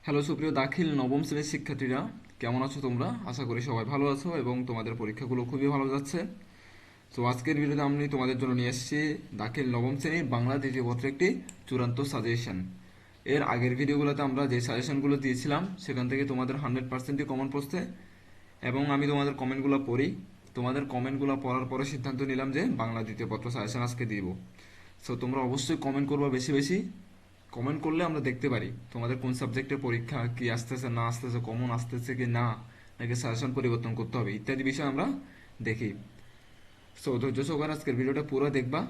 Hello সুপ্রিয় দাখিল নবম শ্রেণীর শিক্ষার্থীরা, কেমন আছো তোমরা? আশা করি সবাই ভালো আছো এবং তোমাদের পরীক্ষাগুলো খুবই ভালো যাচ্ছে। তো আজকের ভিডিওতে আমি তোমাদের জন্য নিয়ে এসেছি দাখিল নবম শ্রেণীর বাংলা দ্বিতীয় পত্রের একটি চূড়ান্ত সাজেশন। এর আগের ভিডিওগুলোতে আমরা যে সাজেশনগুলো দিয়েছিলাম সেখান থেকে তোমাদের 100%ই কমন পড়ছে এবং আমি তোমাদের কমেন্টগুলো পড়ি। তোমাদের কমেন্টগুলো পড়ার পরে সিদ্ধান্ত নিলাম যে বাংলা দ্বিতীয় পত্র সাজেশন আজকে দিব। সো তোমরা অবশ্যই কমেন্ট করবা বেশি বেশি। কমেন্ট করলে আমরা দেখতে পারি তোমাদের কোন সাবজেক্টের পরীক্ষা কি আসতেছে না আসতেছে, কমন আসতেছে কি না, নাকি সাজেশন পরিবর্তন করতে হবে ইত্যাদি বিষয় আমরা দেখি। সো ধৈর্য সহকারে আজকের ভিডিওটা পুরো দেখবা।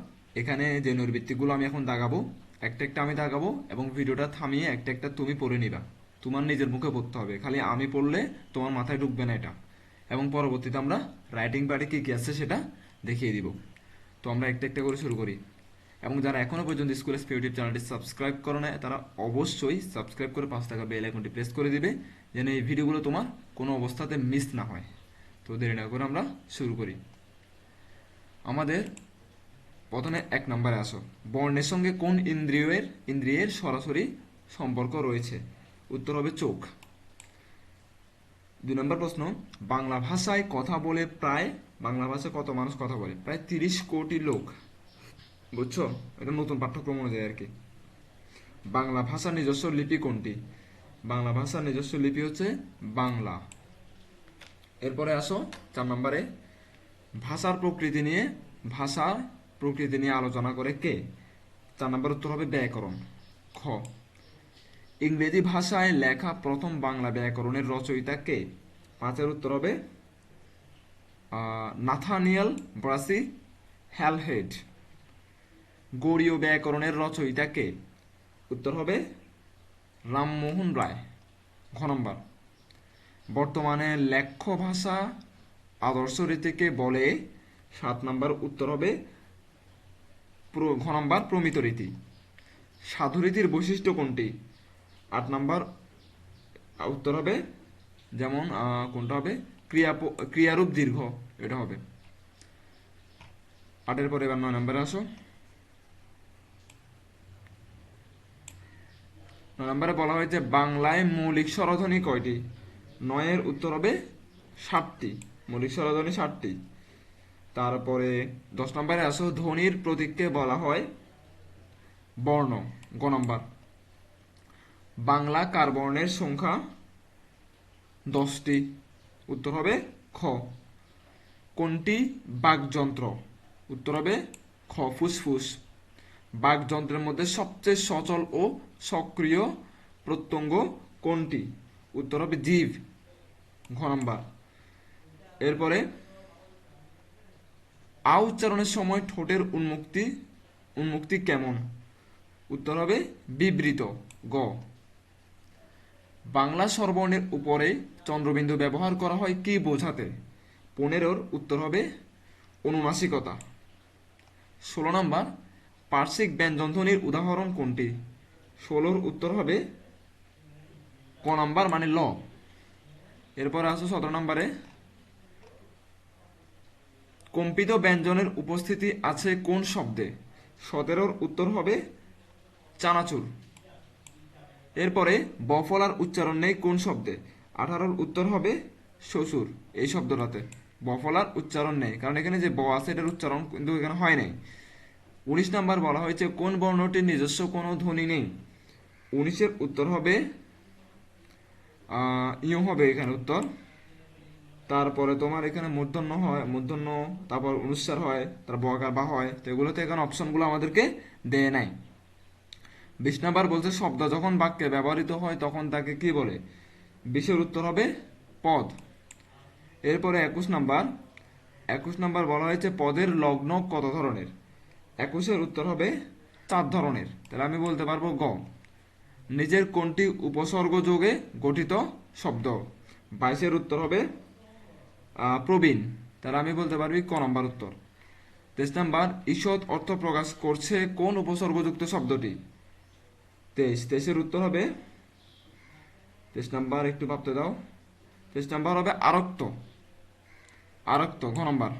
এখানে যে নৈর্বৃত্তিকগুলো আমি এখন দাগাবো, একটা একটা আমি দাগাবো এবং ভিডিওটা থামিয়ে একটা একটা তুমি পড়ে নিবা। তোমার নিজের মুখে পড়তে হবে, খালি আমি পড়লে তোমার মাথায় ঢুকবে না এটা। এবং পরবর্তীতে আমরা রাইটিং পার্টে কী কী আছে সেটা দেখিয়ে দিব। তো আমরা একটা একটা করে শুরু করি। এবং যারা এখনও পর্যন্ত স্কুল এসপি ইউটিউব চ্যানেলটি সাবস্ক্রাইব করো না, তারা অবশ্যই সাবস্ক্রাইব করে 5 টাকা বেল আইকনটি প্রেস করে দিবে, যেন এই ভিডিওগুলো তোমার কোনো অবস্থাতে মিস না হয়। তো দেরি না করে আমরা শুরু করি। আমাদের প্রথমে 1 নম্বরে আসো। বর্ণের সঙ্গে কোন ইন্দ্রিয়ের সরাসরি সম্পর্ক রয়েছে? উত্তর হবে চোখ। 2 নম্বর প্রশ্ন, বাংলা ভাষায় কথা বলে প্রায় বাংলা ভাষায় কত মানুষ কথা বলে? প্রায় 30 কোটি লোক। বুঝছো? এটা নতুন পাঠ্যক্রম অনুযায়ী আর কি। বাংলা ভাষার নিজস্ব লিপি কোনটি? বাংলা ভাষার নিজস্ব লিপি হচ্ছে বাংলা। এরপরে আসো 4 নম্বরে, ভাষার প্রকৃতি নিয়ে ভাষার প্রকৃতি নিয়ে আলোচনা করে কে? 4 নম্বর উত্তর হবে ব্যাকরণ। খ, ইংরেজি ভাষায় লেখা প্রথম বাংলা ব্যাকরণের রচয়িতা কে? 5-এর উত্তর হবে নাথানিয়েল ব্রাসি হ্যালহেড। গৌড়ীয় ব্যাকরণের রচয়িতা কে? উত্তর হবে রামমোহন রায়। ঘ নম্বর, বর্তমানে লেখ্য ভাষা আদর্শ রীতিকে বলে? 7 নম্বর উত্তর হবে ঘ নম্বর প্রমিত রীতি। সাধুরীতির বৈশিষ্ট্য কোনটি? 8 নম্বর উত্তর হবে যেমন কোনটা হবে ক্রিয়ারূপ দীর্ঘ, এটা হবে। 8-এর পরে এবার 9 নম্বরে আসো। 9 নম্বরে বলা হয়েছে বাংলায় মৌলিক স্বরধ্বনি কয়টি? 9-এর উত্তর হবে 7টি। মৌলিক স্বরধ্বনি 7টি। তারপরে 10 নম্বরে আসো, ধ্বনির প্রতীককে বলা হয় বর্ণ। গ নম্বর, বাংলা কার বর্ণের সংখ্যা 10টি? উত্তর হবে খ। কোনটি বাকযন্ত্র? উত্তর হবে খ, ফুসফুস। বাকযন্ত্রের মধ্যে সবচেয়ে সচল ও সক্রিয় প্রত্যঙ্গ কোনটি? উত্তর হবে জিভ। ঘ নম্বর। এরপরে আ উচ্চারণের সময় ঠোঁটের উন্মুক্তি কেমন? উত্তর হবে বিবৃত। গ, বাংলা স্বরবর্ণের উপরে চন্দ্রবিন্দু ব্যবহার করা হয় কি বোঝাতে? 15-র উত্তর হবে অনুনাসিকতা। 16 নম্বর, পার্শ্বিক ব্যঞ্জনধ্বনির উদাহরণ কোনটি? 16-র উত্তর হবে ক নাম্বার মানে ল। এরপরে আসো 17 নম্বরে, কম্পিত ব্যঞ্জনের উপস্থিতি আছে কোন শব্দে? 17-র উত্তর হবে চানাচুর। এরপরে বফলার উচ্চারণ নেই কোন শব্দে? 18-র উত্তর হবে শ্বশুর। এই শব্দটাতে বফলার উচ্চারণ নেই, কারণ এখানে যে ব আছে এটার উচ্চারণ কিন্তু এখানে হয় নাই। 19 নম্বর বলা হয়েছে কোন বর্ণটির নিজস্ব কোনো ধ্বনি নেই? 19-এর উত্তর হবে ইউ হবে এখানে উত্তর। তারপরে তোমার এখানে মূর্ধন্য হয়, মূর্ধন্য, তারপর অনুস্বার হয়, তারপর বকার বা হয়, তো এগুলোতে এখানে অপশনগুলো আমাদেরকে দেয় নাই। 20 নম্বর বলছে শব্দ যখন বাক্যে ব্যবহৃত হয় তখন তাকে কি বলে? 20-এর উত্তর হবে পদ। এরপরে 21 নম্বর বলা হয়েছে পদের লগ্ন কত ধরনের? 21-এর উত্তর হবে 4 ধরনের। তাহলে আমি বলতে পারবো গ, নিজের কোনটি উপসর্গ যোগে গঠিত শব্দ? 22-এর উত্তর হবে প্রবীণ। তাহলে আমি বলতে পারবি ক নম্বর উত্তর। 23 নম্বর, ঈষৎ অর্থ প্রকাশ করছে কোন উপসর্গযুক্ত শব্দটি? 23-এর উত্তর হবে 23 নম্বর, একটু ভাবতে দাও। 23 নম্বর হবে আরক্ত। ঘ নম্বর।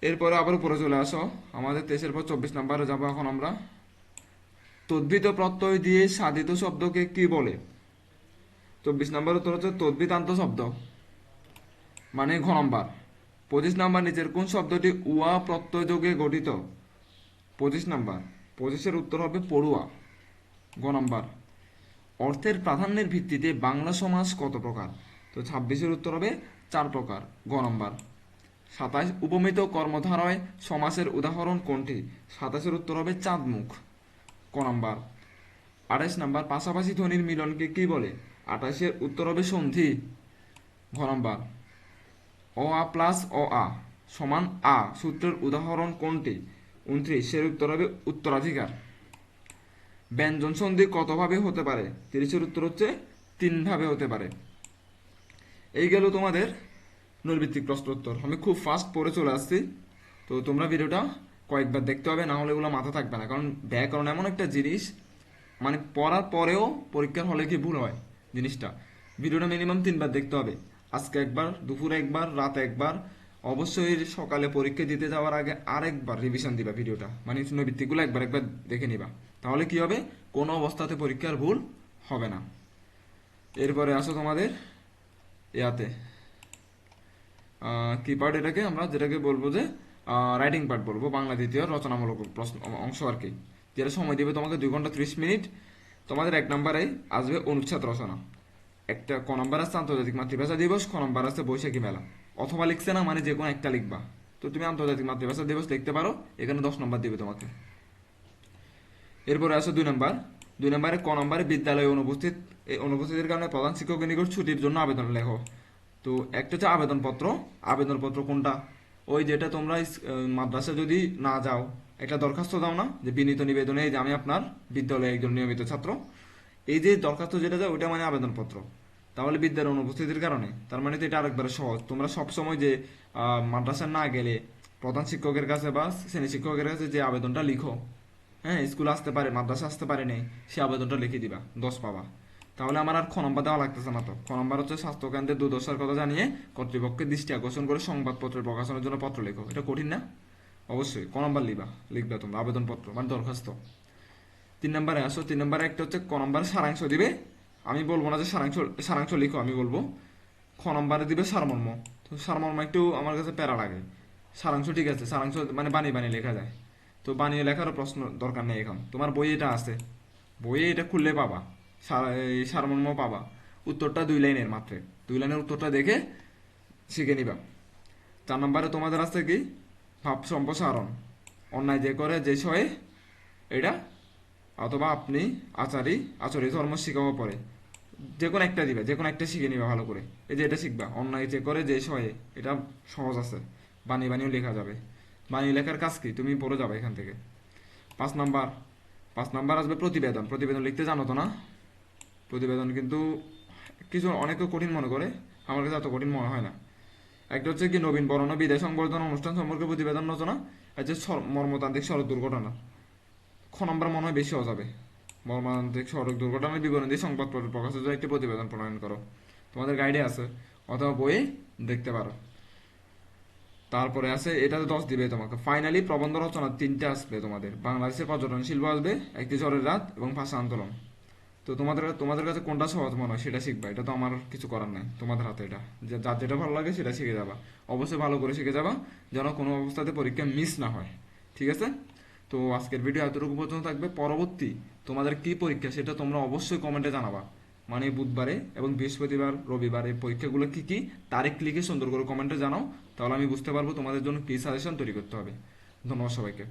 এরপরে আবার উপরে চলে আসো, আমাদের 23-এর পর 24 নম্বরে যাবো এখন আমরা। তদ্ভিত প্রত্যয় দিয়ে সাধিত শব্দকে কি বলে? 24 নম্বর উত্তর হচ্ছে তদ্ভিতান্ত শব্দ, মানে ঘ নম্বর। 25 নম্বর, নিচের কোন শব্দটি উয়া প্রত্যয় যোগে গঠিত? 25 নম্বর, 25-এর উত্তর হবে পড়ুয়া, গ নম্বর। অর্থের প্রাধান্যের ভিত্তিতে বাংলা সমাস কত প্রকার? তো 26-এর উত্তর হবে 4 প্রকার, গ নম্বর। 27, উপমিত কর্মধারয় সমাসের উদাহরণ কোনটি? 27-এর উত্তর হবে চাঁদমুখ, ক নম্বর। 28 নম্বর, পাশাপাশি ধ্বনির মিলনকে কি বলে? 28-এর উত্তর হবে সন্ধি, ঘ নম্বর। অ আ প্লাস অ আ সমান আ সূত্রের উদাহরণ কোনটি? 29-এর উত্তর হবে উত্তরাধিকার। ব্যঞ্জন সন্ধি কতভাবে হতে পারে? 30-এর উত্তর হচ্ছে 3 ভাবে হতে পারে। এই গেল তোমাদের নৈর্ভিত্তিক প্রশ্ন উত্তর। আমি খুব ফাস্ট পড়ে চলে আসছি, তো তোমরা ভিডিওটা কয়েকবার দেখতে হবে, না হলে এগুলো মাথা থাকবে না। কারণ ব্যাকরণ এমন একটা জিনিস, মানে পড়ার পরেও পরীক্ষার হলে কি ভুল হয় জিনিসটা। ভিডিওটা মিনিমাম 3বার দেখতে হবে, আজকে একবার, দুপুরে একবার, রাতে একবার, অবশ্যই সকালে পরীক্ষা দিতে যাওয়ার আগে আরেকবার রিভিশন দিবা ভিডিওটা, মানে নৈর্ভিত্তিকগুলো একবার একবার দেখে নিবা। তাহলে কি হবে, কোনো অবস্থাতে পরীক্ষার ভুল হবে না। এরপরে আসো তোমাদের ইয়াতে কি পার্ট, এটাকে আমরা যেটাকে বলবো যে রাইটিং পার্ট বলবো, বাংলা দ্বিতীয় রচনামূলক প্রশ্ন অংশ আর কি, যেটা সময় দিবে তোমাকে 2 ঘন্টা 30 মিনিট। তোমাদের 1 নম্বরে আসবে অনুচ্ছেদ রচনা, একটা ক নম্বর আছে আন্তর্জাতিক মাতৃভাষা দিবস, খ নম্বর আছে বৈশাখী মেলা। অথবা লিখছে না, মানে যে কোনো একটা লিখবা। তো তুমি আন্তর্জাতিক মাতৃভাষা দিবস লিখতে পারো, এখানে 10 নম্বর দিবে তোমাকে। এরপরে আসো 2 নম্বর। 2 নম্বরে ক নম্বরে বিদ্যালয়ে অনুপস্থিতির কারণে প্রধান শিক্ষকের নিকট ছুটির জন্য আবেদন লেখো। তো একটা হচ্ছে আবেদনপত্র। আবেদনপত্র কোনটা? ওই যেটা তোমরা মাদ্রাসা যদি না যাও, একটা দরখাস্ত দাও না, যে বিনীত নিবেদনে যে আমি আপনার বিদ্যালয়ে একজন নিয়মিত ছাত্র, এই যে দরখাস্ত যেটা যায় ওইটা মানে আবেদনপত্র। তাহলে বিদ্যালয়ের অনুপস্থিতির কারণে, তার মানে তো এটা আরেকবারে সহজ। তোমরা সবসময় যে মাদ্রাসা না গেলে প্রধান শিক্ষকের কাছে বা শ্রেণী শিক্ষকের কাছে যে আবেদনটা লিখো, হ্যাঁ স্কুলে আসতে পারে মাদ্রাসা আসতে পারে নেই, সে আবেদনটা লিখে দিবা, 10 পাবা। তাহলে আমার আর খ নম্বর দেওয়া লাগতেছে না। তো খ নম্বর হচ্ছে স্বাস্থ্যকেন্দ্রের দুর্দশার কথা জানিয়ে কর্তৃপক্ষের দৃষ্টি আকর্ষণ করে সংবাদপত্রের প্রকাশনের জন্য পত্র লেখো। এটা কঠিন না? অবশ্যই ক নম্বর লিখবে তোমরা আবেদনপত্র মানে দরখাস্ত। 3 নম্বরে আসো। 3 নম্বরে একটা হচ্ছে ক নম্বরে সারাংশ দিবে। আমি বলবো না যে সারাংশ সারাংশ লিখো, আমি বলবো খ নম্বরে দিবে সারমর্ম। তো সারমর্ম একটু আমার কাছে প্যারা লাগে। সারাংশ ঠিক আছে, সারাংশ মানে বানিয়ে বানিয়ে লেখা যায়, তো বানিয়ে লেখারও প্রশ্ন দরকার নেই। এখন তোমার বইয়ে এটা আছে, বইয়ে এটা খুললে পাবা, এই সারমর্ম পাবা। উত্তরটা 2 লাইনের মাত্র, 2 লাইনের উত্তরটা দেখে শিখে নিবা। 4 নম্বরে তোমাদের আছে কি ভাব সম্প্রসারণ। অন্যায় যে করে যে সয়ে, এটা অথবা আপনি আচারি ধর্ম শিখাবো পরে, যে কোনো একটা দিবে, যে কোনো একটা শিখে নিবা ভালো করে। এই যে এটা শিখবা, অন্যায় যে করে যে সয়ে, এটা সহজ আছে, বানিয়ে বানিয়েও লেখা যাবে। বানিয়ে লেখার কাজ কি, তুমি পড়ে যাবে এখান থেকে। 5 নাম্বার। 5 নাম্বার আসবে প্রতিবেদন। প্রতিবেদন লিখতে জানো তো না? প্রতিবেদন কিন্তু কিছু অনেকে কঠিন মনে করে, আমার কাছে এত কঠিন মনে হয় না। একটা হচ্ছে কি নবীন বরণ ও বিদায় সংবর্ধনা অনুষ্ঠান সম্পর্কে প্রতিবেদন রচনা, হচ্ছে মর্মতান্ত্রিক সড়ক দুর্ঘটনা। খ নম্বর মনে হয় বেশি সহজ হবে। মর্মান্তিক সড়ক দুর্ঘটনার বিবরণ দিয়ে সংবাদপত্র প্রকাশের জন্য একটি প্রতিবেদন প্রণয়ন করো। তোমাদের গাইডে আছে অথবা বইয়ে দেখতে পারো। তারপরে আছে এটাতে 10 দিবে তোমাকে। ফাইনালি প্রবন্ধ রচনা 3টে আসবে তোমাদের। বাংলাদেশের পর্যটন শিল্প আসবে, একটি ঝড়ের রাত এবং ভাষা আন্দোলন। তো তোমাদের কাছে কোনটা সহজ মনে হয় সেটা শিখবা, এটা তো আমার কিছু করার নাই, তোমাদের হাতে এটা। যার যেটা ভালো লাগে সেটা শিখে যাবা, অবশ্যই ভালো করে শিখে যাবা, যেন কোনো অবস্থাতে পরীক্ষা মিস না হয়। ঠিক আছে? তো আজকের ভিডিও এতটুকু পর্যন্ত থাকবে। পরবর্তী তোমাদের কি পরীক্ষা সেটা তোমরা অবশ্যই কমেন্টে জানাবা, মানে বুধবারে এবং বৃহস্পতিবার রবিবার এই পরীক্ষাগুলো কি কি তারিখ লিখে সুন্দর করে কমেন্টে জানাও, তাহলে আমি বুঝতে পারবো তোমাদের জন্য কি সাজেশন তৈরি করতে হবে। ধন্যবাদ সবাইকে।